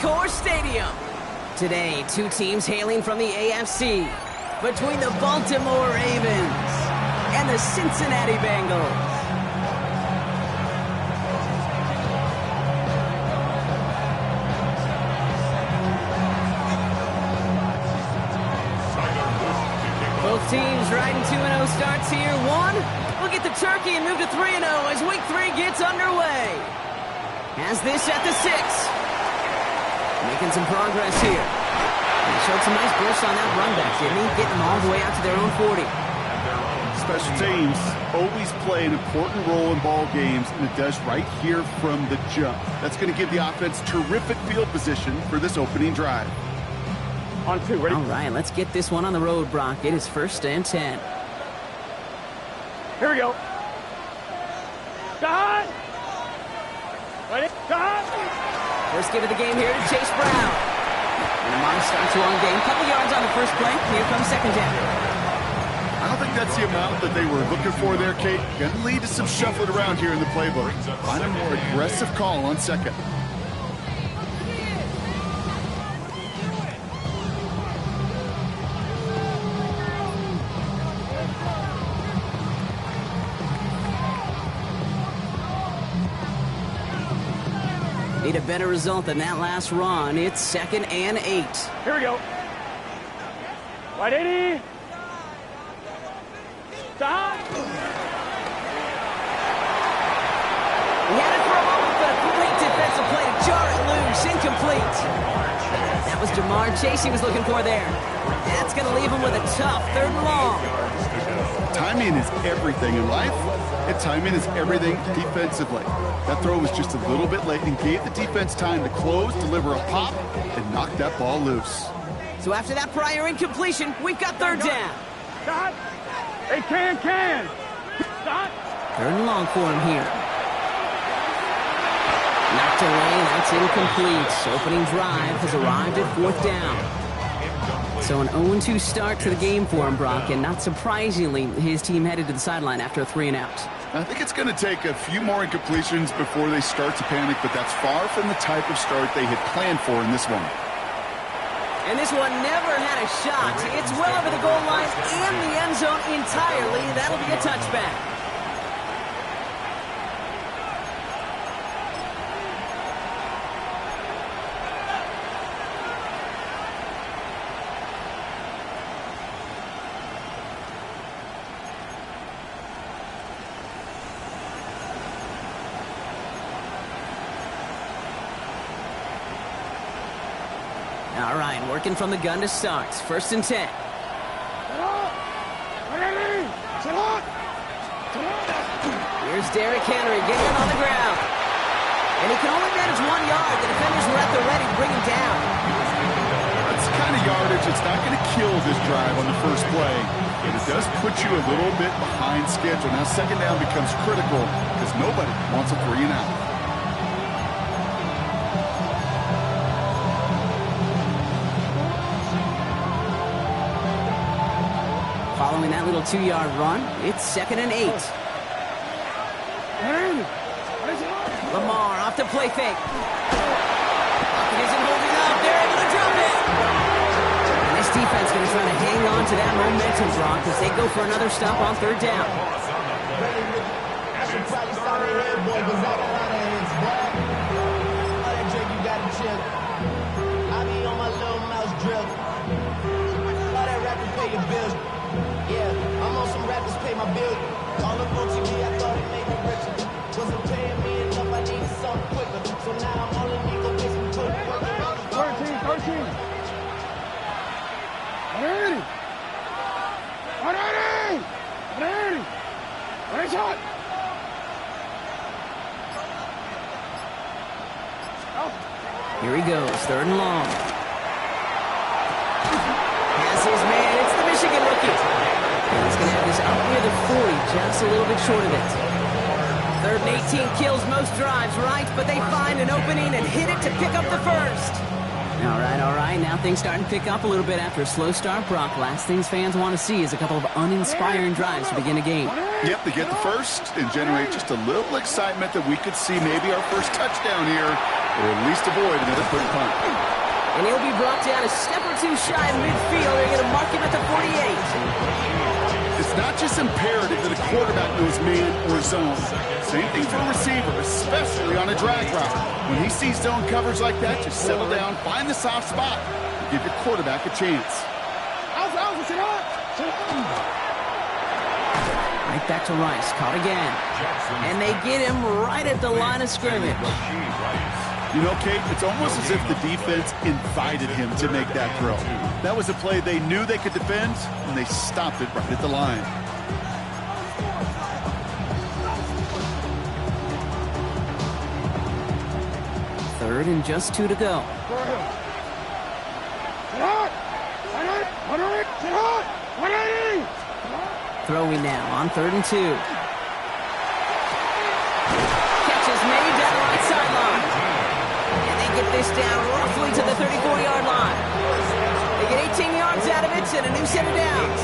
Wk3 Stadium. Today, two teams hailing from the AFC, between the Baltimore Ravens and the Cincinnati Bengals. Both teams riding 2-0 starts here. One will get the turkey and move to 3-0 as Week 3 gets underway. Has this at the 6. Making some progress here. He showed some nice bursts on that run back, didn't he? Getting them all the way out to their own 40. Special teams always play an important role in ball games, and it does right here from the jump. That's going to give the offense terrific field position for this opening drive. On 2, ready? All right, let's get this one on the road, Brock. It is 1st and 10. Here we go. Done. Ready? Done. First give of the game here to Chase Brown. And Amon starts a long game. Couple yards on the first play. Here comes 2nd down. I don't think that's the amount that they were looking for there, Kate. Going to lead to some shuffling around here in the playbook. Find a more aggressive call on 2nd. Need a better result than that last run. It's 2nd and 8. Here we go. Right 80. Stop. He had it for a moment, but a great defensive play to jar it loose. Incomplete. That was Jamar Chase he was looking for there. That's going to leave him with a tough 3rd and long. Timing is everything in life, and timing is everything defensively. That throw was just a little bit late and gave the defense time to close, deliver a pop, and knock that ball loose. So after that prior incompletion, we've got 3rd down. Stop. Hey, can. Stop. 3rd and long for him here. Knocked away, that's incomplete. Opening drive has arrived at 4th down. So an 0-2 start to the game for him, Brock, and not surprisingly, his team headed to the sideline after a 3-and-out. I think it's going to take a few more incompletions before they start to panic, but that's far from the type of start they had planned for in this one. And this one never had a shot. It's well over the goal line and the end zone entirely. That'll be a touchback. All right, working from the gun to start. 1st and 10. Here's Derrick Henry getting it on the ground. And he can only manage 1 yard. The defenders were at the ready to bring him down. That's the kind of yardage that's not going to kill this drive on the first play. But it does put you a little bit behind schedule. Now 2nd down becomes critical because nobody wants a 3-and-out. Following that little 2-yard run, it's 2nd and 8. Lamar off the play fake. Pocket isn't holding up. They're able to drop it. And this defense going to try to hang on to that momentum, Brock, as they go for another stop on 3rd down. Yeah, I'm on some rappers pay my bill. All up on TV, I thought it made me richer. Wasn't paying me enough, I needed something quicker. So now I'm only need to get some good work. 13. 180. Ready, shot. Here he goes, 3rd and long. Has his man, it's the Michigan rookie. And he's going to have this out near the 40, just a little bit short of it. 3rd and 18 kills most drives, right? But they find an opening and hit it to pick up the 1st. All right. Now things starting to pick up a little bit after a slow start, Brock. Last things fans want to see is a couple of uninspiring drives to begin a game. Yep, they get the first and generate just a little excitement that we could see maybe our first touchdown here or at least avoid another quick punt. And he'll be brought down a step or two shy of midfield. They're going to mark him at the 48. It's not just imperative that a quarterback knows man or zone. Same thing for a receiver, especially on a drag route. When he sees zone coverage like that, just settle down, find the soft spot, and give your quarterback a chance. Right back to Rice, caught again. And they get him right at the line of scrimmage. You know, Kate, it's almost as if the defense invited him to make that throw. That was a play they knew they could defend, and they stopped it right at the line. Third and just 2 to go. Throwing now on 3rd and 2. Catch is made down the right sideline. And they get this down roughly to the 34-yard line. They get 18 yards out of it and a new set of downs.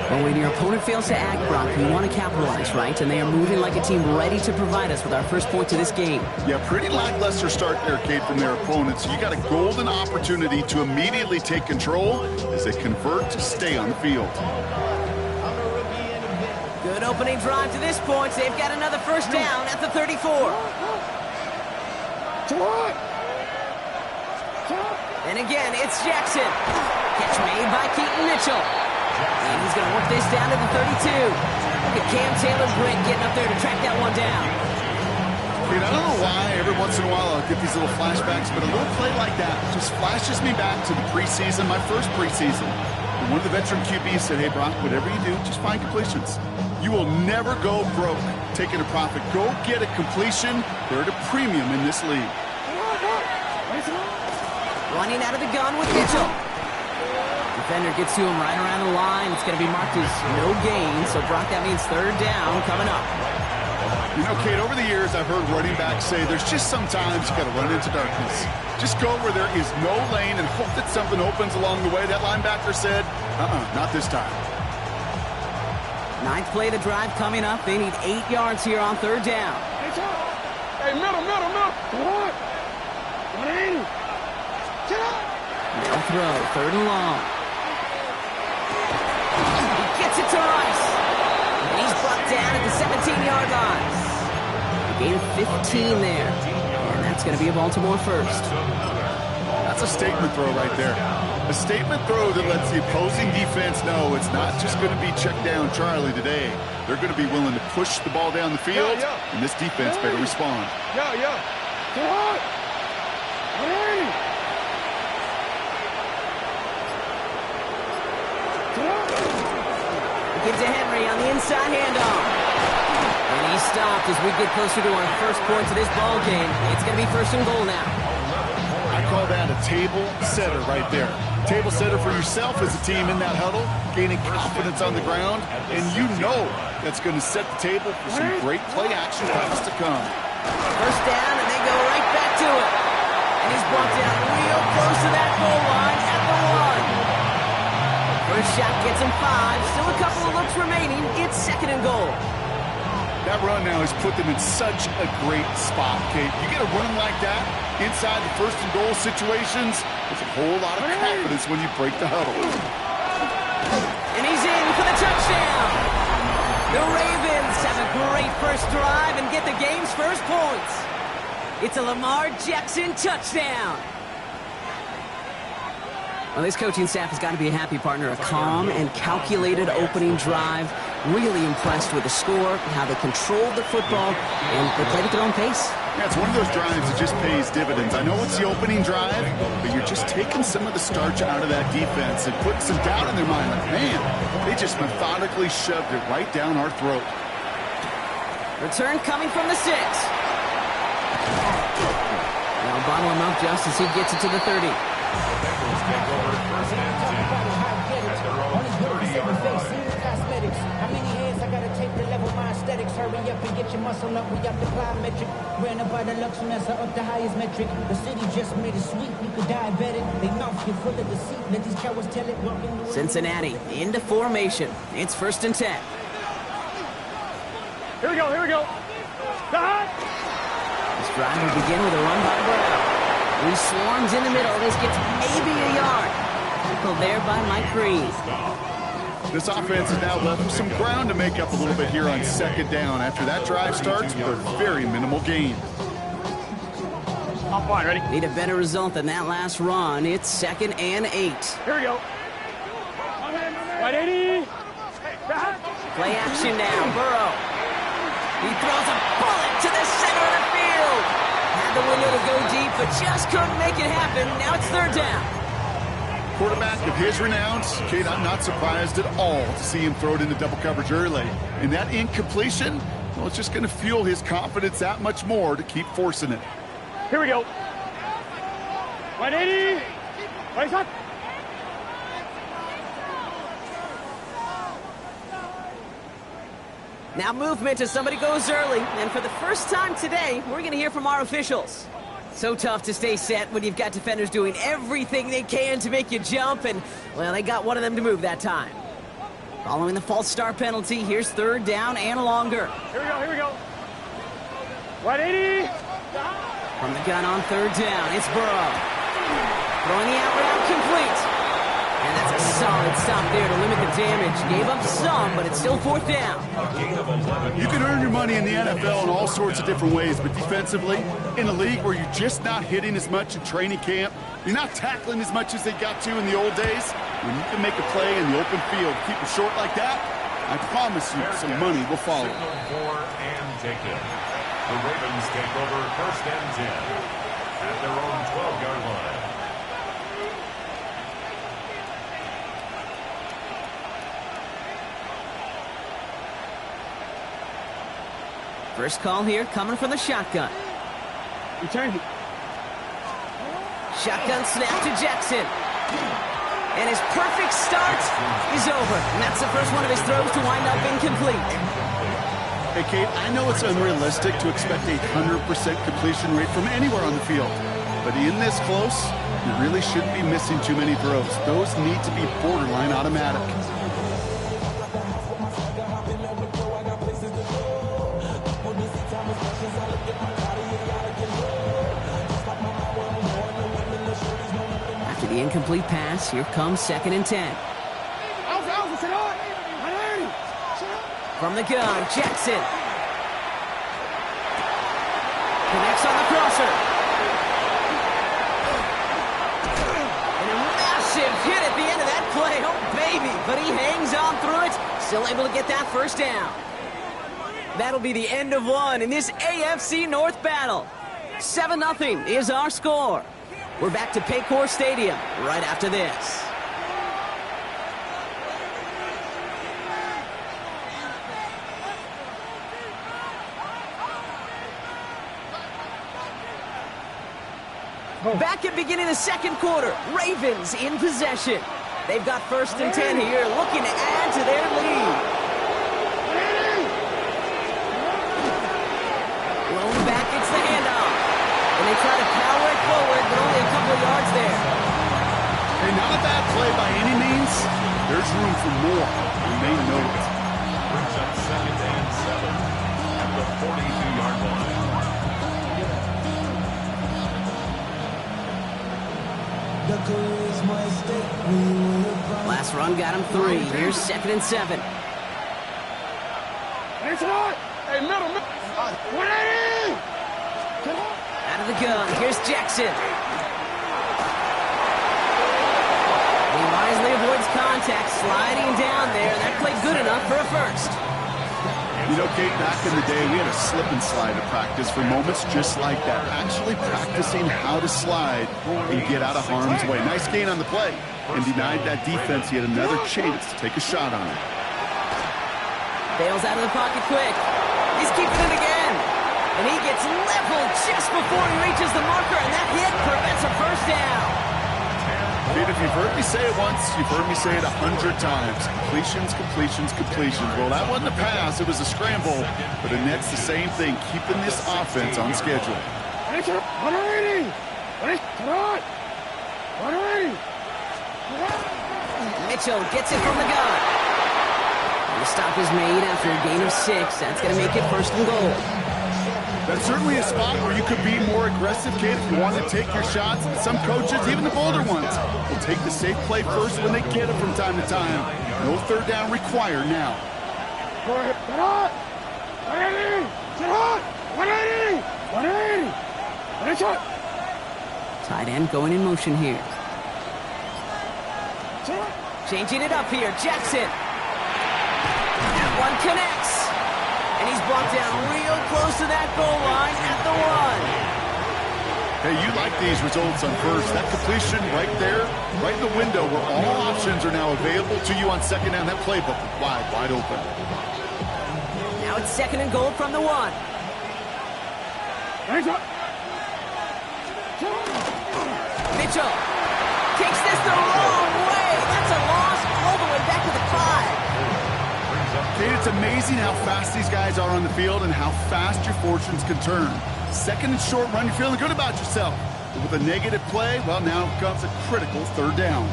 Well, when your opponent fails to act, Brock, you want to capitalize, right? And they are moving like a team ready to provide us with our first point to this game. Yeah, pretty lackluster start there, Kate, from their opponents. You got a golden opportunity to immediately take control as they convert to stay on the field. Good opening drive to this point. They've got another first down at the 34. And again, it's Jackson. Catch made by Keaton Mitchell. And he's going to work this down to the 32. Look at Cam Taylor-Britt getting up there to track that one down. Kate, I don't know why every once in a while I'll get these little flashbacks, but a little play like that just flashes me back to the preseason, my first preseason. And one of the veteran QBs said, hey, Brock, whatever you do, just find completions. You will never go broke taking a profit. Go get a completion. They're at a premium in this league. Running out of the gun with Mitchell. Defender gets to him right around the line. It's going to be marked as no gain. So, Brock, that means 3rd down coming up. You know, Kate, over the years, I've heard running backs say there's just sometimes you got to run into darkness. Just go where there is no lane and hope that something opens along the way. That linebacker said, not this time. 9th play of the drive coming up. They need 8 yards here on 3rd down. Hey, middle. No throw, 3rd and long. He gets it to Rice. And he's brought down at the 17-yard line. A gain of 15 there. And that's going to be a Baltimore first. That's a statement throw right there. A statement throw that lets the opposing defense know it's not just going to be check down Charlie today. They're going to be willing to push the ball down the field, and this defense better respond. Give to Henry on the inside handoff. And he stopped as we get closer to our first point to this ball game. It's going to be 1st and goal now. I call that a table setter right there. Table setter for yourself as a team in that huddle, gaining confidence on the ground, and you know that's going to set the table for some great play action times to come. First down, and they go right back to it. And he's brought down real close to that goal line at the 1. First shot gets him 5. Still a couple of looks remaining. It's 2nd and goal. That run now has put them in such a great spot, Kate. You get a run like that inside the 1st and goal situations, there's a whole lot of confidence when you break the huddle. And he's in for the touchdown. The Ravens have a great first drive and get the game's first points. It's a Lamar Jackson touchdown. Well, this coaching staff has got to be a happy partner. A calm and calculated opening drive. Really impressed with the score, how they controlled the football, and they played at their own pace. Yeah, it's one of those drives that just pays dividends. I know it's the opening drive, but you're just taking some of the starch out of that defense and putting some doubt in their mind. Like, man, they just methodically shoved it right down our throat. Return coming from the 6. Now bottle him up just as he gets it to the 30. How many hands I gotta take to level my aesthetics? Hurry up and get your muscle up. We got the plyometric. Ran up by the Lux Mesa up the highest metric. The city just made it sweet. You could diabetic. They mouth get full of deceit. Let these cowards tell it. Cincinnati into formation. It's 1st and 10. Here we go. This drive will begin with a run by Brown. He swarms in the middle. This gets maybe a yard. Tackled there by Mike Green. This offense is now left with some ground to make up a little bit here on second down after that drive starts with a very minimal gain. I'm fine, ready? Need a better result than that last run. It's 2nd and 8. Here we go. Right, 80. Play action now. Burrow. He throws a bullet to the center of the field. Had the window to go deep, but just couldn't make it happen. Now it's 3rd down. Quarterback of his renowns, Kate, I'm not surprised at all to see him throw it into double coverage early. And that incompletion, well, it's just going to fuel his confidence that much more to keep forcing it. Here we go. 180. Right up. Now movement as somebody goes early. And for the first time today, we're going to hear from our officials. So tough to stay set when you've got defenders doing everything they can to make you jump. And, well, they got one of them to move that time. Following the false start penalty, here's 3rd down and longer. Here we go, here we go. 180. From the gun on 3rd down, it's Burrow. Throwing the out route complete. And that's a solid stop there to limit the damage. Gave up some, but it's still 4th down. You can earn your money in the NFL in all sorts of different ways, but defensively, in a league where you're just not hitting as much in training camp, you're not tackling as much as they got to in the old days, when you can make a play in the open field, keep it short like that, I promise you some money will follow. The Ravens take over 1st and 10 at their own 12-yard line. First call here coming from the shotgun. Return. Shotgun snap to Jackson. And his perfect start is over. And that's the first one of his throws to wind up incomplete. Hey, Kate, I know it's unrealistic to expect a 100% completion rate from anywhere on the field. But in this close, you really shouldn't be missing too many throws. Those need to be borderline automatic. After the incomplete pass, here comes 2nd and 10. From the gun, Jackson. Connects on the crosser. And a massive hit at the end of that play. Oh, baby. But he hangs on through it. Still able to get that 1st down. That'll be the end of one in this AFC North battle. 7-0 is our score. We're back to Paycor Stadium right after this. Back at beginning of the 2nd quarter, Ravens in possession. They've got 1st and 10 here, looking to add to their lead. Blown back, it's the handoff. And they try to power it forward, but only a couple of yards there. Hey, not a bad play by any means. There's room for more, and they know it. Brings up 2nd and 7 at the 42-yard line. Last run got him 3. Here's 2nd and 7. Hey, middle. 180. Out of the gun, here's Jackson. He wisely avoids contact, sliding down there. That played good enough for a 1st. You know, Kate, back in the day, we had a slip and slide to practice for moments just like that. Actually practicing how to slide and get out of harm's way. Nice gain on the play, and denied that defense yet another chance to take a shot on it. Bails out of the pocket quick. He's keeping it again. And he gets leveled just before he reaches the marker, and that hit prevents a 1st down. Kate, if you've heard me say it once, you've heard me say it 100 times. Completions, completions, completions. Well, that wasn't a pass. It was a scramble. But the Nets, the same thing, keeping this offense on schedule. Mitchell gets it from the gun. The stop is made after a gain of 6. That's going to make it 1st and goal. That's certainly a spot where you could be more aggressive, kid, if you want to take your shots. Some coaches, even the bolder ones, will take the safe play first when they get it from time to time. No third down required now. 180! 180! 180! 180! Tight end going in motion here. Changing it up here, Jackson. That one connects. And he's brought down real close to that goal line at the 1. Hey, you like these results on first. That completion right there, right in the window where all options are now available to you on second down. That playbook wide open. Now it's 2nd and goal from the 1. Mitchell takes this the wrong way. That's a loss all the way back to the 5. Kate, it's amazing how fast these guys are on the field and how fast your fortunes can turn. 2nd and short run, you're feeling good about yourself. But with a negative play, well, now comes a critical 3rd down.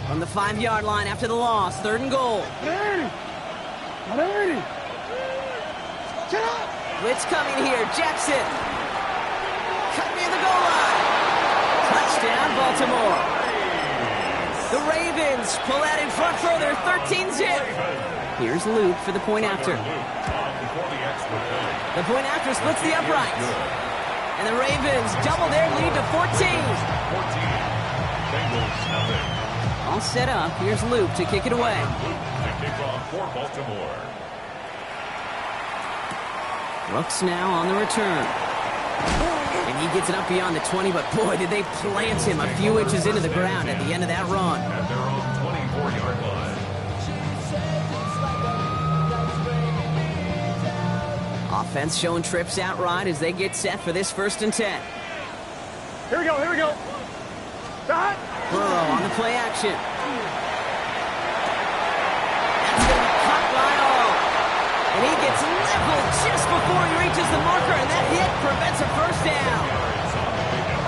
From the 5-yard line after the loss, 3rd and goal. 180! Blitz coming here, Jackson. Cut near the goal line. Touchdown, Baltimore. The Ravens pull out in front further, 13-zip. Here's Luke for the point after. The point after splits the uprights. And the Ravens double their lead to 14. All set up. Here's Luke to kick it away. The kickoff for Baltimore. Brooks now on the return. And he gets it up beyond the 20, but boy, did they plant him a few inches into the ground at the end of that run. At their own 24-yard line. Offense showing trips out right as they get set for this 1st and 10. Here we go. Stop! Burrow on the play action. That's going to be cut by all. And he gets leveled just before he reaches the marker, and that hit prevents a 1st down.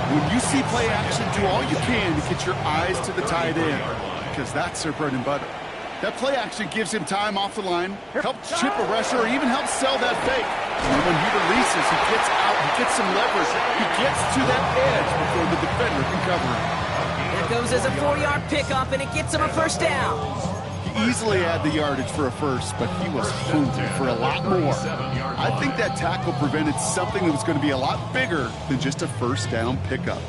When you see play action, do all you can to get your eyes to the tight end, because that's their bread and butter. That play action gives him time off the line, helps chip a rusher, or even helps sell that fake. And when he releases, he gets out, he gets some leverage. He gets to that edge before the defender can cover him. That goes as a 4-yard pickup, and it gets him a 1st down. He easily had the yardage for a first, but he was hungry for a lot more. I think that tackle prevented something that was going to be a lot bigger than just a 1st down pickup.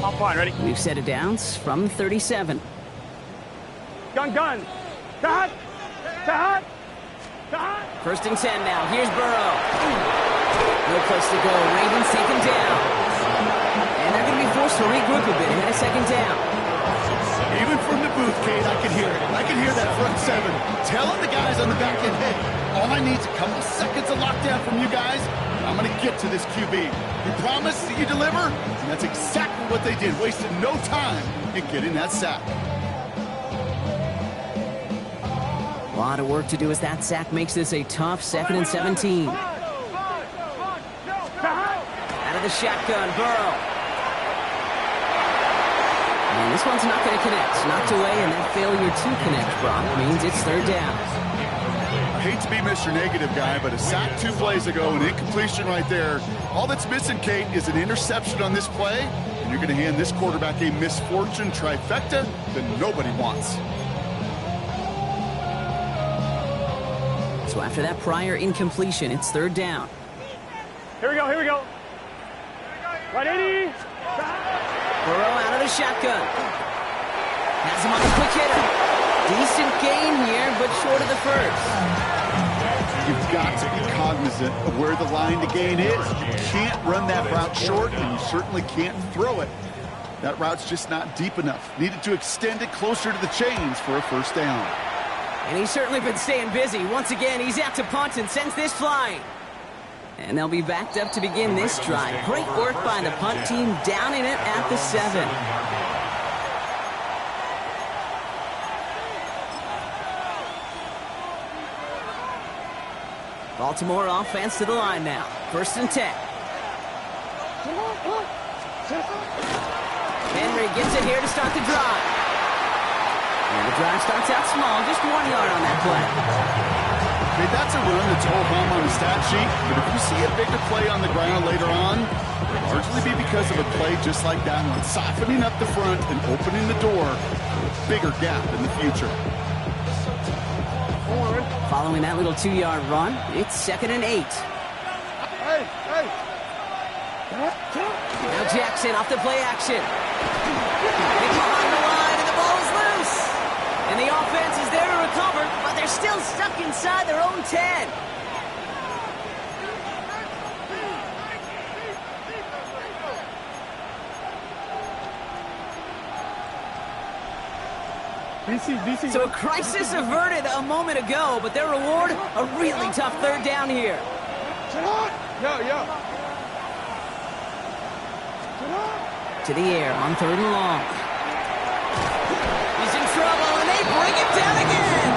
I'm fine, ready? We've set it downs from 37. Gun! Cut! 1st and 10 now. Here's Burrow. No place to go. Ravens take him down. And they're going to be forced to regroup a bit ahead of 2nd down. Even from the booth, Kate, I can hear it. I can hear that front 7 telling the guys on the back end, hey, all I need is a couple seconds of lockdown from you guys, and I'm going to get to this QB. You promise that you deliver? And that's exactly what they did, wasted no time in getting that sack. A lot of work to do as that sack makes this a tough 2nd and 17. Out of the shotgun, Burrow. And this one's not going to connect. Knocked away, and that failure to connect, Brock, means it's 3rd down. I hate to be Mr. Negative guy, but a sack 2 plays ago, an incompletion right there. All that's missing, Kate, is an interception on this play, and you're going to hand this quarterback a misfortune trifecta that nobody wants. So after that prior incompletion, it's 3rd down. Here we go. 180! Burrow out of the shotgun. Has him on the quick hitter. Decent gain here, but short of the 1st. You've got to be cognizant of where the line to gain is. You can't run that route short, and you certainly can't throw it. That route's just not deep enough. Needed to extend it closer to the chains for a 1st down. And he's certainly been staying busy. Once again, he's out to punt and sends this flying. And they'll be backed up to begin this drive. Great work by the punt team, downing it at the 7. Baltimore offense to the line now. 1st and 10. Henry gets it here to start the drive. And the drive starts out small, just 1 yard on that play. Okay, that's a run that's all home on the stat sheet, but if you see a bigger play on the ground later on, it'll largely be because of a play just like that one, softening up the front and opening the door for a bigger gap in the future. Following that little 2-yard run, it's 2nd and 8. Now Jackson off the play action. Hit behind the line, and the ball is loose. And the offense is there to recover, but they're still stuck inside their own 10. So a crisis averted a moment ago, but their reward, a really tough 3rd down here. To the air on 3rd and long. He's in trouble, and they bring him down again.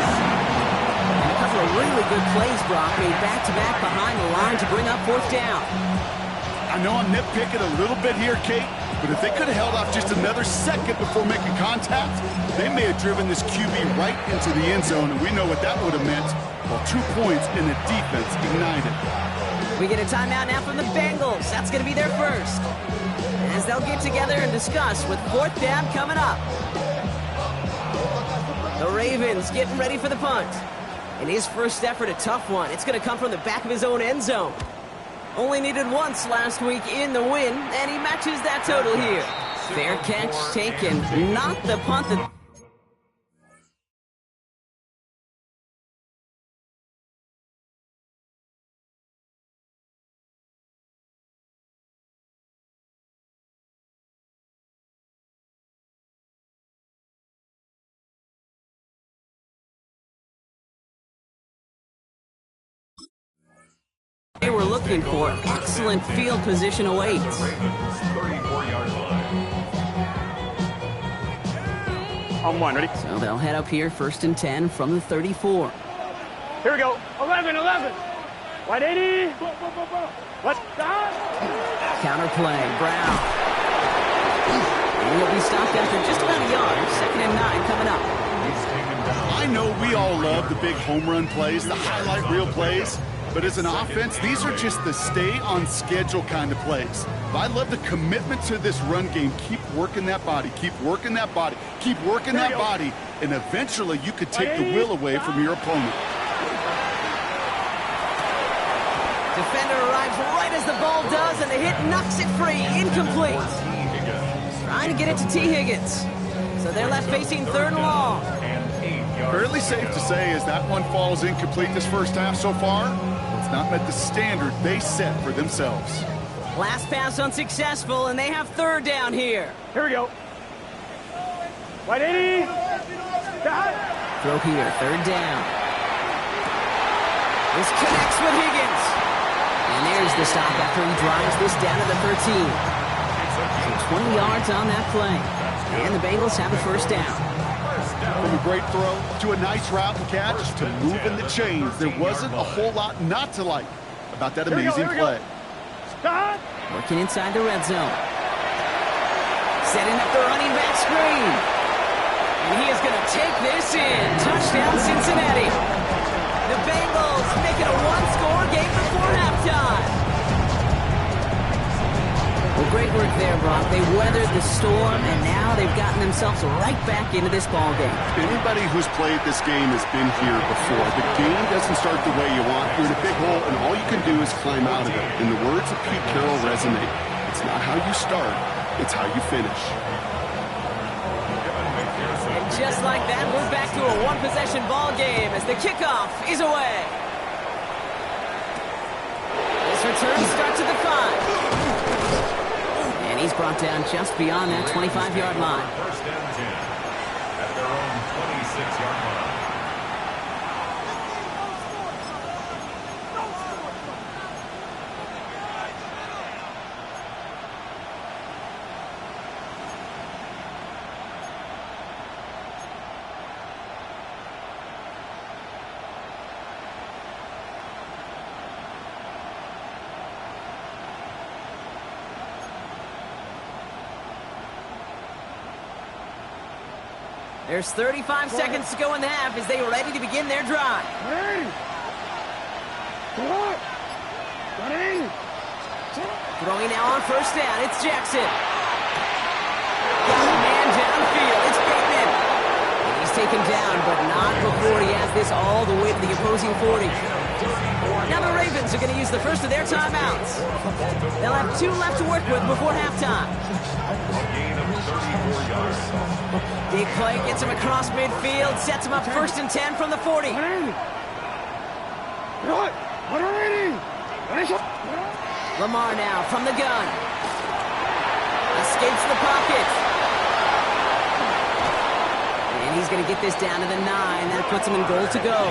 And a couple of really good plays, Brock, made back-to-back behind the line to bring up 4th down. I know I'm nitpicking a little bit here, Kate, but if they could have held off just another second before making contact, they may have driven this QB right into the end zone, and we know what that would have meant. Well, 2 points in the defense ignited. We get a timeout now from the Bengals. That's going to be their first, as they'll get together and discuss with 4th down coming up. The Ravens getting ready for the punt. And his first effort, a tough one. It's going to come from the back of his own end zone. Only needed once last week in the win, and he matches that total here. Fair catch taken, not the punt that... they were looking for. Excellent field position awaits. 34-yard line. On 1, ready? So they'll head up here, 1st and 10 from the 34. Here we go. 11. Wide 80. Let's stop. Counterplay, Brown. And he'll be stopped after just about a yard. 2nd and 9 coming up. I know we all love the big home run plays, the highlight reel plays, but as an offense, these are just the stay-on-schedule kind of plays. I love the commitment to this run game. Keep working that body. Keep working that body. Keep working that body. And eventually, you could take the will away from your opponent. Defender arrives right as the ball does, and the hit knocks it free. Incomplete. Trying to get it to T. Higgins. So they're left facing 3rd and long. Fairly safe to say as that one falls incomplete this first half so far, it's not met the standard they set for themselves. Last pass unsuccessful, and they have 3rd down here. Here we go. Wide 80. Stop. Throw here, 3rd down. This connects with Higgins. And there's the stop after he drives this down to the 13. So 20 yards on that play. And the Bengals have a 1st down. From a great throw to a nice route and catch to moving the chains, there wasn't a whole lot not to like about that amazing play. Stop. Working inside the red zone. Setting up the running back screen. And he is going to take this in. Touchdown, Cincinnati. The Bengals make it a 1-score game before halftime. Well, great work there, Brock. They weathered the storm, and now they've gotten themselves right back into this ball game. Anybody who's played this game has been here before. The game doesn't start the way you want. You're in a big hole, and all you can do is climb out of it. And the words of Pete Carroll resonate. It's not how you start, it's how you finish. And just like that, we're back to a one-possession ball game as the kickoff is away. This return starts at the 5. And he's brought down just beyond that 25-yard line. 1st and 10 at their own 26-yard line. There's 35 seconds to go in the half as they are ready to begin their drive. Throwing now on first down, it's Jackson. Got a man downfield, it's Bateman. And he's taken down, but not before he has this all the way to the opposing 40. Now the Ravens are going to use the first of their timeouts. They'll have 2 left to work with before halftime. Big play gets him across midfield, sets him up first and 10 from the 40. Lamar now from the gun. Escapes the pocket. And he's going to get this down to the 9. That puts him in goal to go.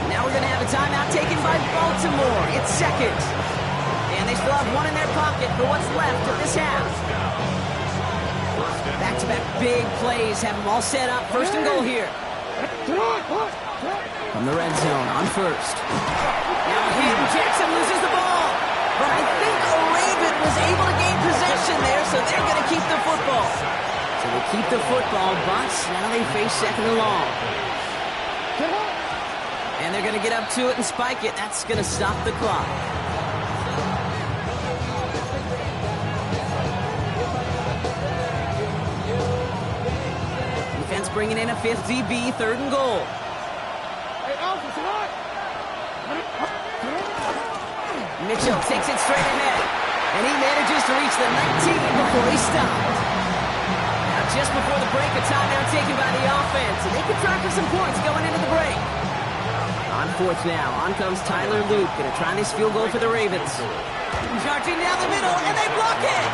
Now we're going to have a timeout taken by Baltimore. It's second. And they still have 1 in their pocket for what's left of this half. Back-to-back big plays have them all set up. First and goal here. From the red zone on first. Now Hayden Jackson loses the ball. But I think Raven was able to gain possession there, so they're going to keep the football. So they keep the football, but now they face second and long. And they're going to get up to it and spike it. That's going to stop the clock. Defense bringing in a 5th DB, third and goal. Mitchell takes it straight ahead, and he manages to reach the 19 before he stopped. Now just before the break, a timeout taken by the offense, and they can try for some points going into the break. On fourth now, on comes Tyler Luke, going to try this field goal for the Ravens. Charging down the middle, and they block it!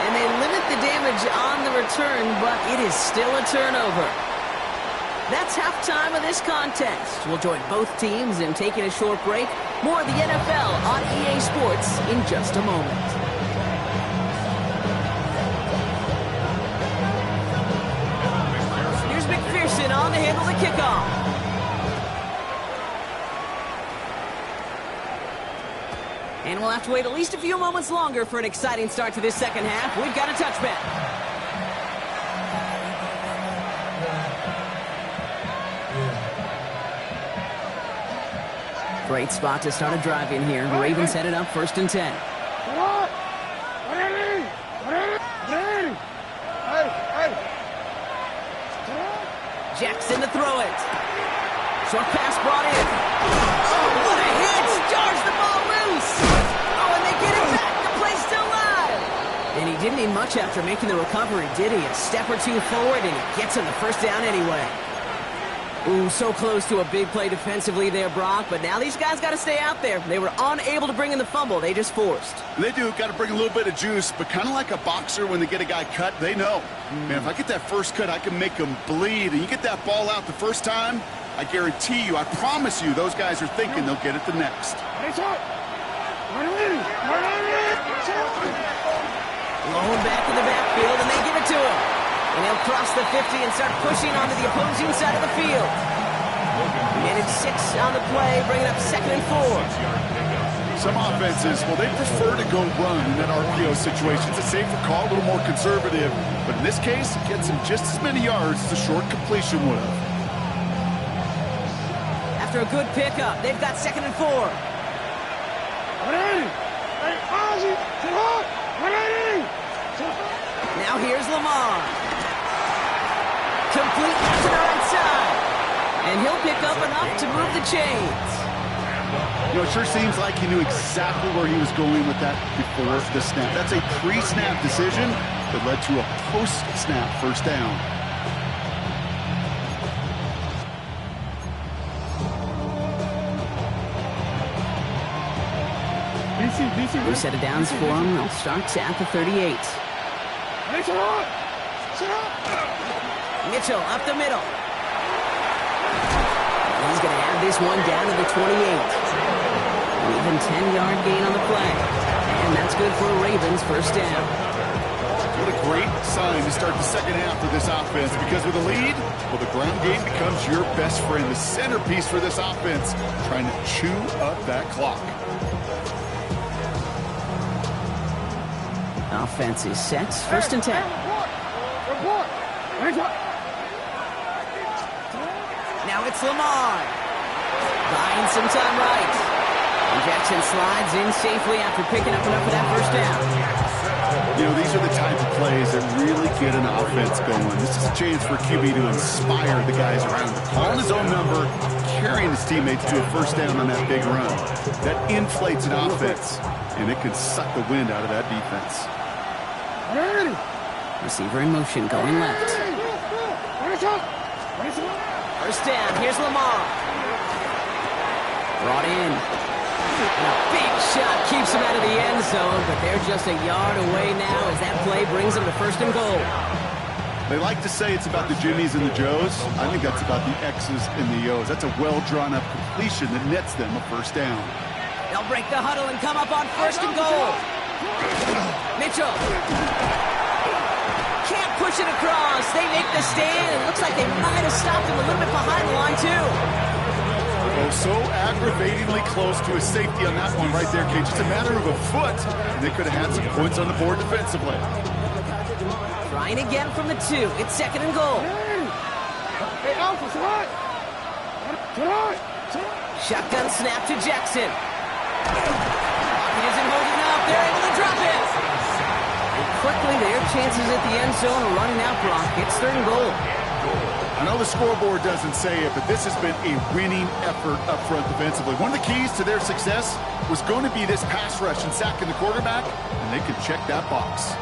And they limit the damage on the return, but it is still a turnover. That's halftime of this contest. We'll join both teams in taking a short break. More of the NFL on EA Sports in just a moment. Here's McPherson on to handle the kickoff. And we'll have to wait at least a few moments longer for an exciting start to this second half. We've got a touchback. Great spot to start a drive in here. The Ravens headed up first and 10. Jackson to throw it. Short pass brought in. Oh, what a hit! Charge the ball loose. Oh, and they get it back. The play's still live. And he didn't need much after making the recovery, did he? A step or two forward, and he gets him the first down anyway. Ooh, so close to a big play defensively there, Brock, but now these guys got to stay out there. They were unable to bring in the fumble. They just forced. They do. Got to bring a little bit of juice, but kind of like a boxer when they get a guy cut, they know. Man, if I get that first cut, I can make him bleed. And you get that ball out the first time, I guarantee you, I promise you, those guys are thinking they'll get it the next. Lone back in the backfield, and they give it to him. And he'll cross the 50 and start pushing onto the opposing side of the field. Manage 6 on the play, bringing up second and 4. Some offenses, well, they prefer to go run in that RPO situation. It's a safer call, a little more conservative. But in this case, it gets him just as many yards as a short completion would have. After a good pickup, they've got second and 4. Now here's Lamar. Complete to the right side. And he'll pick up enough to move the chains. You know, it sure seems like he knew exactly where he was going with that before the snap. That's a pre-snap decision that led to a post-snap first down. We set it downs for him. They'll start at the 38. Mitchell up the middle. He's going to have this one down to the 28. An even 10-yard gain on the play. And that's good for a Ravens first down. What a great sign to start the second half for this offense, because with a lead, well, the ground game becomes your best friend, the centerpiece for this offense, trying to chew up that clock. Offense is set. First and 10. Now it's Lamar. Buying some time right. And Jackson slides in safely after picking up enough of that first down. You know, these are the type of plays that really get an offense going. This is a chance for QB to inspire the guys around him. Calling his own number, carrying his teammates to a first down on that big run. That inflates an offense, and it could suck the wind out of that defense. Receiver in motion, going left. First down, here's Lamar. Brought in. And a big shot keeps him out of the end zone, but they're just a yard away now as that play brings them to first and goal. They like to say it's about the Jimmies and the Joes. I think that's about the X's and the O's. That's a well-drawn-up completion that nets them a first down. They'll break the huddle and come up on first and goal. Mitchell. Can't push it across. They make the stand. It looks like they might have stopped him a little bit behind the line, too. Oh, so aggravatingly close to a safety on that one right there, Kate. Just a matter of a foot, and they could have had some points on the board defensively. Trying again from the 2. It's second and goal. Shotgun snap to Jackson. He isn't holding up. They're able to drop it. And quickly, their chances at the end zone are running out, Brock. It's third and goal. I know the scoreboard doesn't say it, but this has been a winning effort up front defensively. One of the keys to their success was going to be this pass rush and sacking the quarterback, and they could check that box.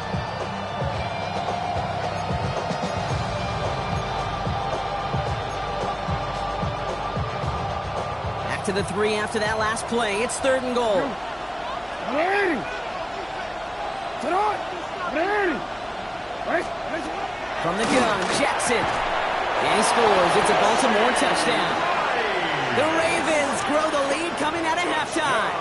Back to the 3 after that last play. It's third and goal. From the gun, Jackson. And he scores. It's a Baltimore touchdown. The Ravens grow the lead coming out of halftime.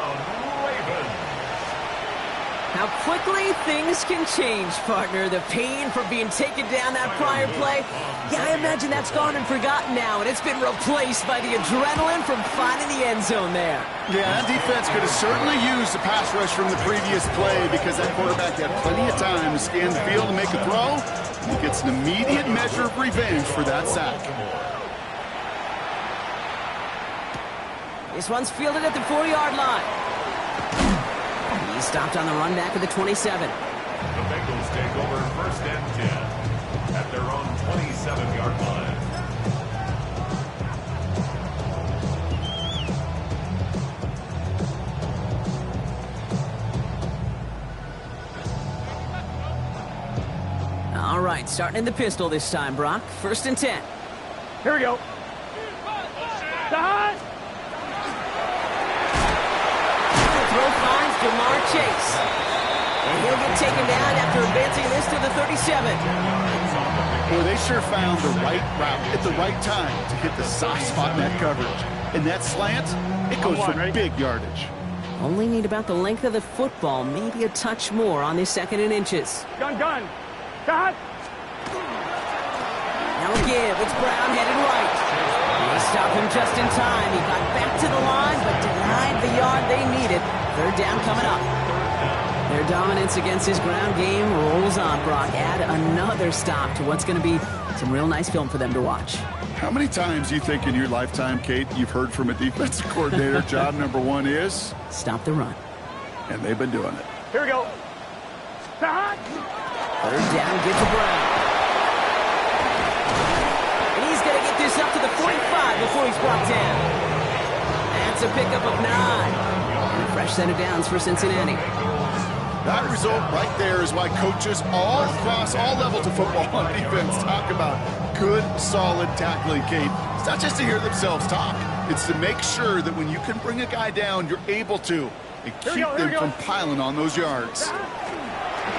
How quickly things can change, partner. The pain from being taken down that prior play, yeah, I imagine that's gone and forgotten now, and it's been replaced by the adrenaline from finding the end zone there. Yeah, that defense could have certainly used the pass rush from the previous play because that quarterback had plenty of time to scan the field and make a throw. He gets an immediate measure of revenge for that sack. This one's fielded at the 4-yard line. He's stopped on the run back of the 27. The Bengals take over first and 10 at their own 27-yard line. All right, starting in the pistol this time, Brock. First and 10. Here we go. Side. Throw finds Jamar Chase. And he'll get taken down after advancing this to the 37. Boy, they sure found the right route at the right time to hit the soft spot in that coverage. And that slant, it goes for big yardage. Only need about the length of the football, maybe a touch more on this second and inches. Gun. Cut. Now a give. It's Brown headed right. They stop him just in time. He got back to the line, but denied the yard they needed. Third down coming up. Their dominance against his ground game rolls on, Brock. Add another stop to what's going to be some real nice film for them to watch. How many times do you think in your lifetime, Kate, you've heard from a defensive coordinator, job number 1 is? Stop the run. And they've been doing it. Here we go. Side. Third down, get to Brown. And he's going to get this up to the 45 before he's brought down. That's a pickup of 9. And a fresh set of downs for Cincinnati. That result right there is why coaches all across all levels of football on defense talk about good, solid tackling, Kate. It's not just to hear themselves talk. It's to make sure that when you can bring a guy down, you're able to and keep them from piling on those yards.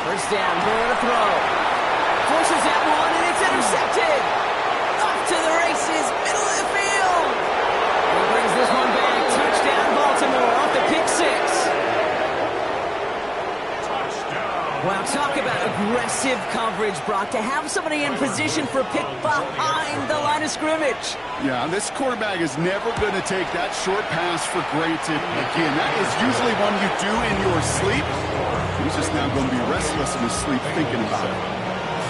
First down, going to throw. Forces that one, and it's intercepted. Off to the races, middle of the field. He brings this one back. Touchdown, Baltimore, off the pick 6. Wow, talk about aggressive coverage, Brock. To have somebody in position for a pick behind the line of scrimmage. Yeah, this quarterback is never going to take that short pass for granted. Again, that is usually one you do in your sleep. He's just now going to be restless in his sleep thinking about it.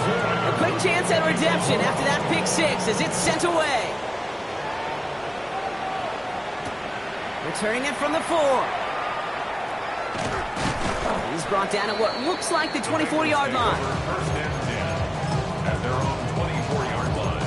A quick chance at redemption after that pick six as it's sent away. Returning it from the 4. He's brought down at what looks like the 24-yard line. First and 10 at their own 24-yard line.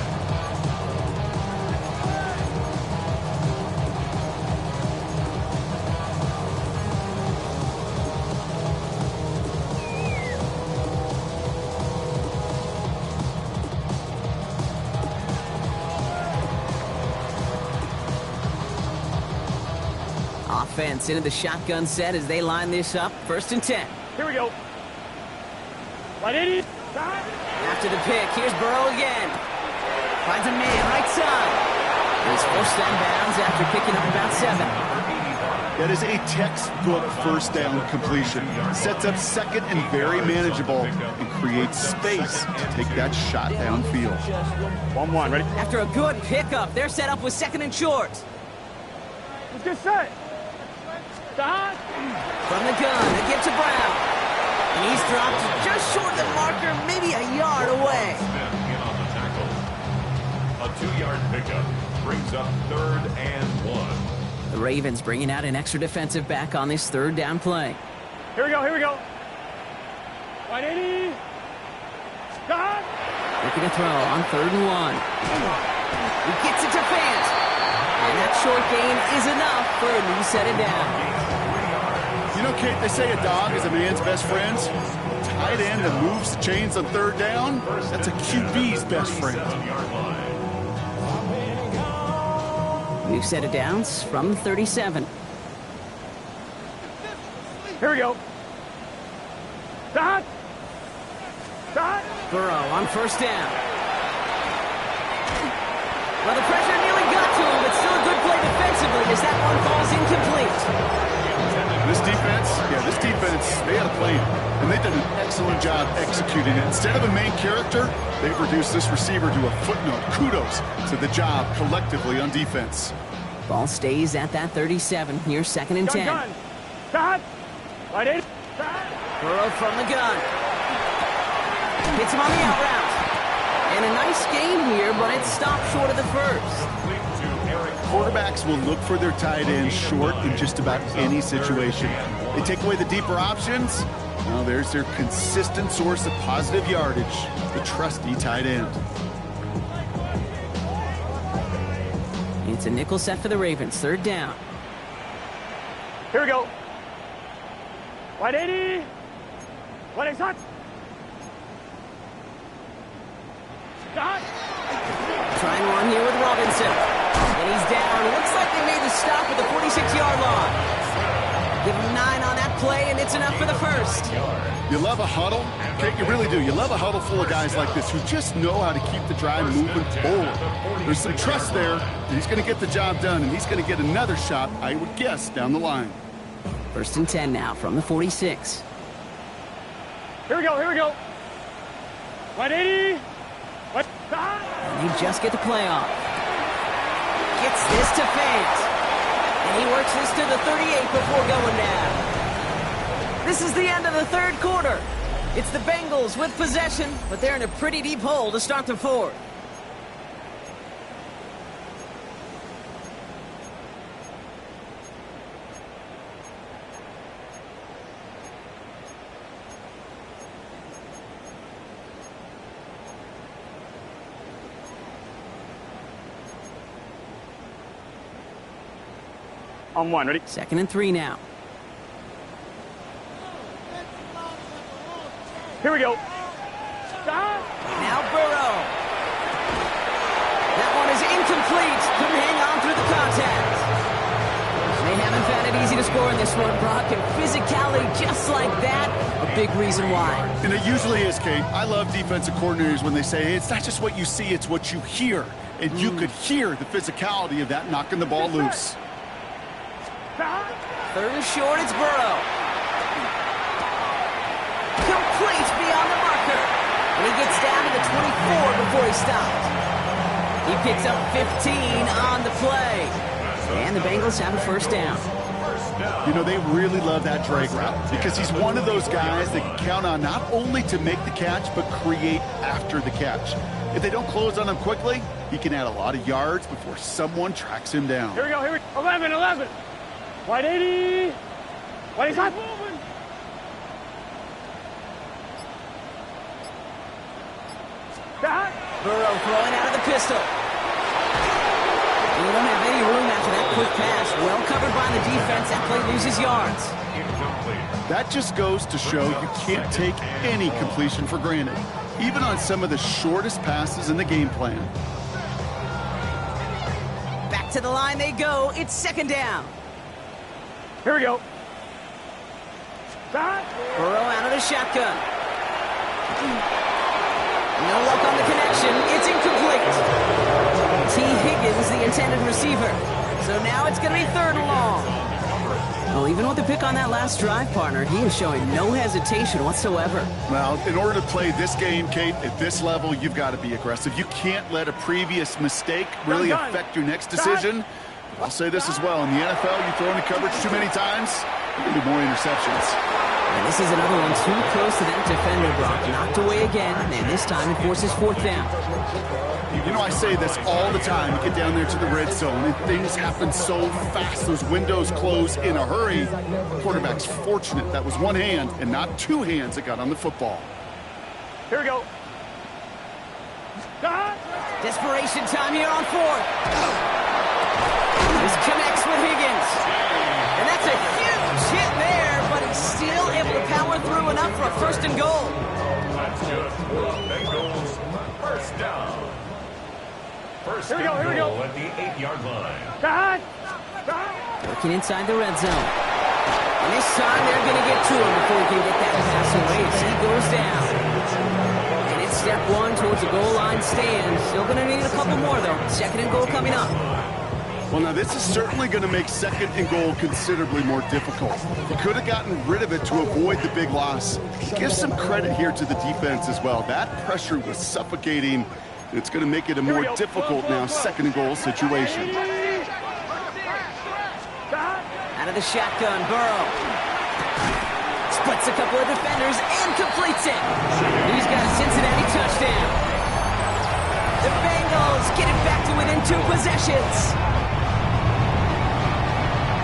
Offense into the shotgun set as they line this up. First and 10. Here we go. 180. After the pick, here's Burrow again. Finds a man right side. He's forced down bounds after picking up about 7. That is a textbook first down completion. Sets up second and very manageable and creates space to take that shot downfield. 1-1, ready? After a good pickup, they're set up with second and short. Let's get set. Start. From the gun, they give to Brown. And he's dropped just short of the marker, maybe a yard away. Smith in on the tackle. A 2-yard pickup brings up 3rd and 1. The Ravens bringing out an extra defensive back on this third down play. Here we go, here we go. 180. Start. Looking to throw on 3rd and 1. He gets it to Fant. And that short gain is enough for a new set of down. You know, Kate, they say a dog is a man's best friend. Tight end that moves the chains on 3rd down, that's a QB's best friend. New set of downs from 37. Here we go. Start. Start. Burrow on first down. Well, the pressure nearly got to him, but still a good play defensively as that one falls incomplete. This defense, they had a plan, and they did an excellent job executing it. Instead of a main character, they've reduced this receiver to a footnote. Kudos to the job collectively on defense. Ball stays at that 37. Here's second and 10. Gun. Start. 180. Start. Burrow from the gun. Hits him on the out route. And a nice gain here, but it stopped short of the first. Quarterbacks will look for their tight end short in just about any situation. They take away the deeper options. Well, there's their consistent source of positive yardage, the trusty tight end. It's a nickel set for the Ravens. 3rd down. Here we go. 180. 180. Start. Start. Trying one here with Robinson. And he's down. Looks like they made the stop at the 46-yard line. Give him 9 on that play, and it's enough for the first. You love a huddle? Okay, you really do. You love a huddle full of guys like this who just know how to keep the drive moving forward. There's some trust there, and he's going to get the job done, and he's going to get another shot, I would guess, down the line. 1st and 10 now from the 46. Here we go, here we go. 180. What? And they just get the play off. Gets this to Fant. And he works this to the 38 before going down. This is the end of the 3rd quarter. It's the Bengals with possession, but they're in a pretty deep hole to start the 4th. On 1, ready? 2nd and 3 now. Here we go. Start. Now Burrow. That one is incomplete. Couldn't hang on through the contact. They haven't found it easy to score in this one, Brock. And physicality just like that, a big reason why. And it usually is, Kate. I love defensive coordinators when they say, hey, it's not just what you see, it's what you hear. And you could hear the physicality of that knocking the ball loose. 3rd and short, it's Burrow. Complete beyond the marker. And he gets down to the 24 before he stops. He picks up 15 on the play. And the Bengals have a 1st down. You know, they really love that drag route because he's one of those guys they can count on not only to make the catch, but create after the catch. If they don't close on him quickly, he can add a lot of yards before someone tracks him down. Here we go, 11. Wide 80. Wide 85. Burrow throwing out of the pistol. They don't have any room after that quick pass. Well covered by the defense. That play loses yards. That just goes to show you can't take any completion for granted, even on some of the shortest passes in the game plan. Back to the line they go. It's second down. Here we go. Burrow out of the shotgun. No luck on the connection. It's incomplete. T. Higgins, the intended receiver. So now it's going to be third and long. Well, even with the pick on that last drive, partner, he is showing no hesitation whatsoever. Well, in order to play this game, Kate, at this level, you've got to be aggressive. You can't let a previous mistake really affect your next decision. I'll say this as well. In the NFL, you throw into coverage too many times, there'll be more interceptions. And this is another one too close to that defender, Brock. Knocked away again, and this time it forces fourth down. You know, I say this all the time. You get down there to the red zone, and things happen so fast. Those windows close in a hurry. The quarterback's fortunate that was one hand and not two hands that got on the football. Here we go. Desperation time here on fourth. This connects with Higgins. And that's a huge hit there, but he's still able to power through enough for a first and goal. That's good. Bengals first down. First and goal at the 8-yard line. Working inside the red zone. And this time they're going to get to him before he can get that pass away. So he goes down. And it's step one towards the goal line stand. Still going to need a couple more, though. Second and goal coming up. Well, now this is certainly going to make second and goal considerably more difficult. He could have gotten rid of it to avoid the big loss. Give some credit here to the defense as well. That pressure was suffocating. It's going to make it a more difficult now second and goal situation. Out of the shotgun, Burrow. Splits a couple of defenders and completes it. He's got a Cincinnati touchdown. The Bengals get it back to within 2 possessions.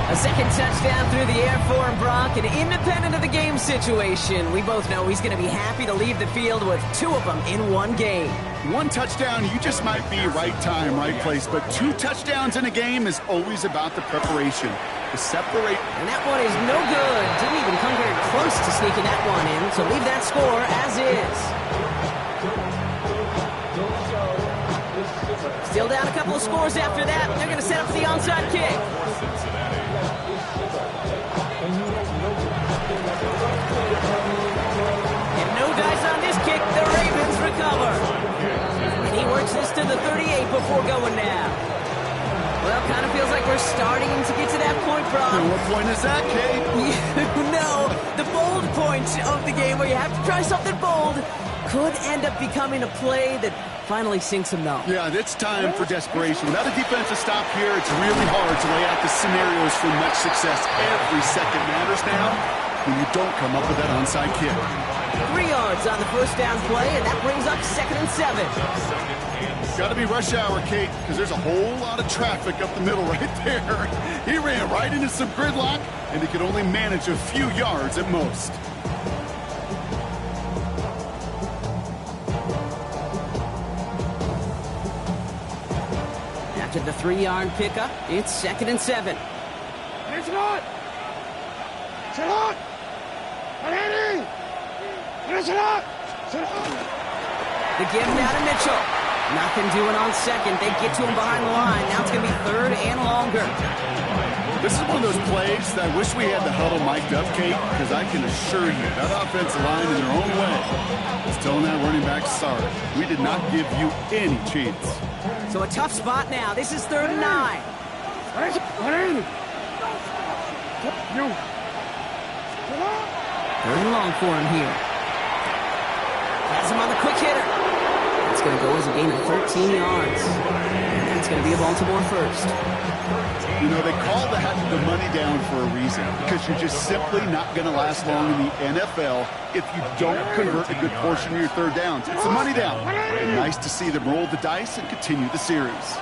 A second touchdown through the air for him, Brock, and independent of the game situation, we both know he's going to be happy to leave the field with 2 of them in one game. 1 touchdown, you just might be right time, right place, but 2 touchdowns in a game is always about the preparation. To separate. And that one is no good. Didn't even come very close to sneaking that one in, so leave that score as is. Still down a couple of scores after that. They're going to set up the onside kick. And no dice on this kick. The Ravens recover. And he works this to the 38 before going now. Well, kind of feels like we're starting to get to that point, Brock. And what point is that, Kate? You know, the bold point of the game where you have to try something bold could end up becoming a play that finally sinks him, though. Yeah, it's time for desperation. Without a defensive stop here, it's really hard to lay out the scenarios for much success. Every second matters now when you don't come up with that onside kick. 3 yards on the first down play, and that brings up 2nd and 7. Got to be rush hour, Kate, because there's a whole lot of traffic up the middle right there. He ran right into some gridlock, and he could only manage a few yards at most. After the 3-yard pickup, it's 2nd and 7. The give now to Mitchell. Nothing doing on second. They get to him behind the line. Now it's going to be 3rd and longer. This is one of those plays that I wish we had the huddle mic'd up, Kate, because I can assure you that offensive line in their own way is telling that running back, sorry, we did not give you any chance. So a tough spot now. This is 3rd and 9. 3rd and long for him here. Has him on the quick hitter. It's going to go as a gain of 13 yards. And and it's going to be a Baltimore first. You know, they call that the money down for a reason, because you're just simply not going to last long in the NFL if you don't convert a good portion of your third downs. It's the money down. And nice to see them roll the dice and continue the series.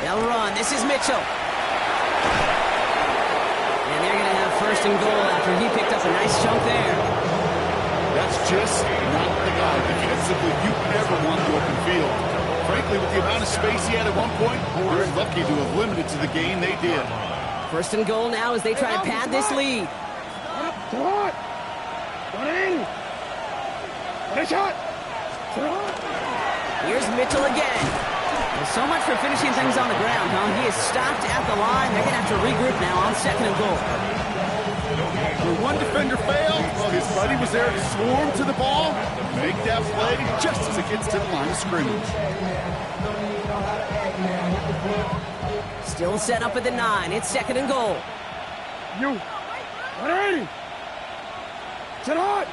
They'll run. This is Mitchell. And they're going to have first and goal after he picked up a nice chunk there. That's just not the guy defensively you ever want to open field. Frankly, with the amount of space he had at one point, we're lucky to have limited to the game they did. First and goal now as they try to pad this lead. Here's Mitchell again. Well, so much for finishing things on the ground, huh? He is stopped at the line. They're going to have to regroup now on second and goal. When one defender failed, well, his buddy was there to swarm to the ball, make that play just as it gets to the line of scrimmage. Still set up at the 9. It's second and goal. You. 180. Sit on.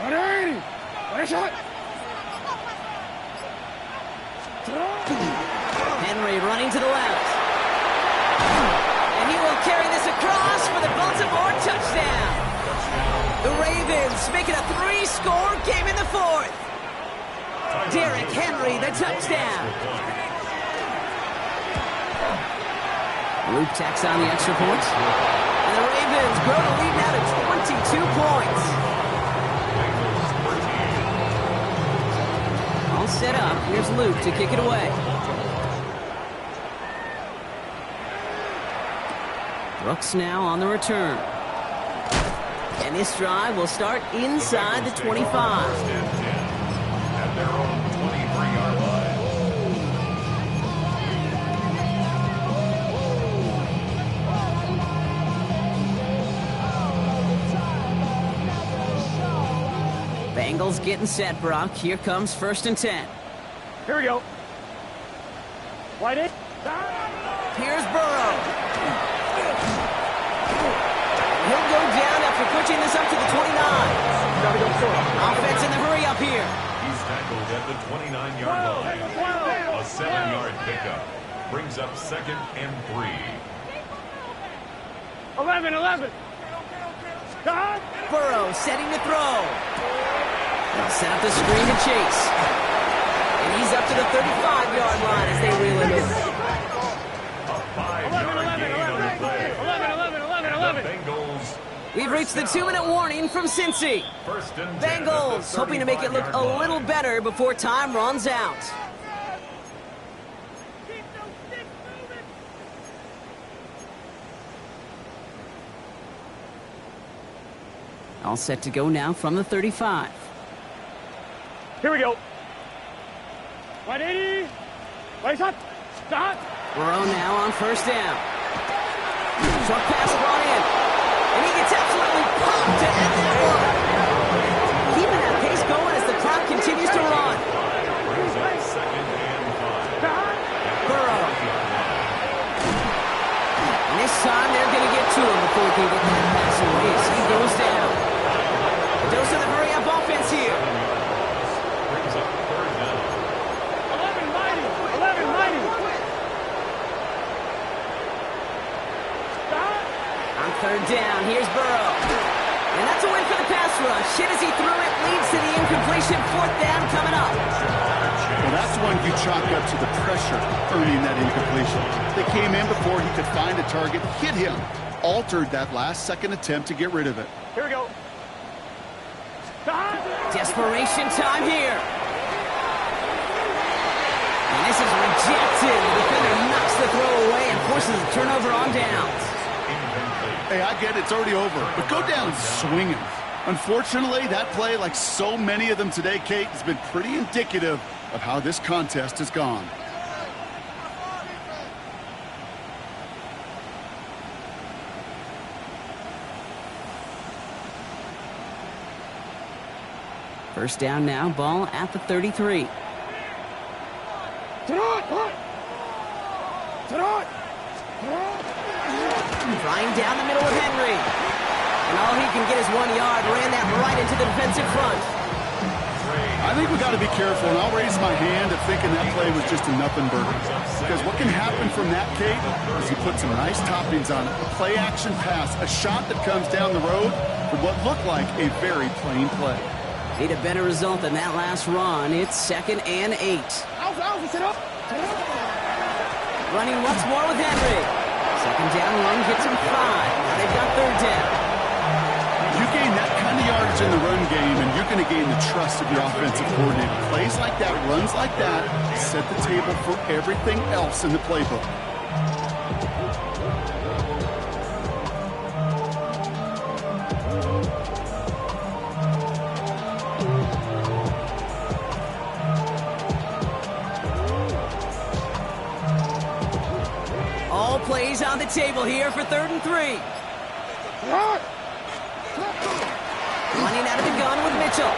180. What a shot. Henry running to the left. And he will carry this across for the Baltimore touchdown. The Ravens make it a 3-score game in the fourth. Derrick Henry, the touchdown. Luke tacks on the extra point. And the Ravens grow the lead now to 22 points. All set up. Here's Luke to kick it away. Brooks now on the return. And this drive will start inside the 25. At their own 23-yard line. Bengals getting set, Brock. Here comes first and 10. Here we go. Wide in. Here's Burrow. He'll go down after pushing this up to the 29. Offense in the hurry up here. He's tackled at the 29-yard line. A 7-yard pickup brings up second and 3. 11. God. Burrow setting to throw. They'll set up the screen to Chase. And he's up to the 35-yard line as they reel him in. A 5-yard gain on the play. 11. The Bengals. We've reached the 2-minute warning from Cincy. First and 10 Bengals hoping to make it look a little better before time runs out. All set to go now from the 35. Here we go. 180. Wait, stop. Burrow now on first down. Short pass brought in. And he gets absolutely pumped to end that one. Keeping that pace going as the clock continues to run. Brings up second and 5. Burrow. And this time they're going to get to him before he can get that pass away as he goes down. A dose of the hurry-up offense here. Brings up third down. 11 mighty. On third down, here's Burrow. And that's a win for the pass rush. Hit as he threw it, leads to the incompletion. Fourth down coming up. Well, that's one you chalk up to the pressure earning that incompletion. They came in before he could find a target, hit him, altered that last-second attempt to get rid of it. Here we go. Desperation time here. And this is rejected. The defender knocks the throw away and forces a turnover on downs. Hey, I get it, it's already over, but go down swinging. Unfortunately, that play, like so many of them today, Kate, has been pretty indicative of how this contest has gone. First down now, ball at the 33. Flying down the middle of Henry. And Oh, he can get his 1 yard. Ran that right into the defensive front. I think we got to be careful, and I'll raise my hand at thinking that play was just a nothing burger. Because what can happen from that, Kate, is you put some nice toppings on it. A play-action pass, a shot that comes down the road for what looked like a very plain play. Need a better result than that last run. It's 2nd and 8. Running once more with Henry. 2nd down run gets him 5. Now they've got 3rd down. You gain that kind of yardage in the run game, and you're going to gain the trust of your offensive coordinator. Plays like that, runs like that, set the table for everything else in the playbook. All plays on the table here for 3rd and 3. Running out of the gun with Mitchell.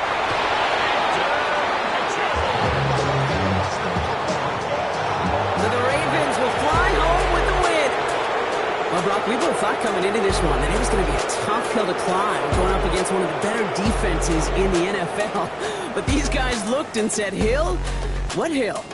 So the Ravens will fly home with the win. Well, Brock, we both thought coming into this one that it was going to be a tough hill to climb going up against one of the better defenses in the NFL. But these guys looked and said, Hill? What hill?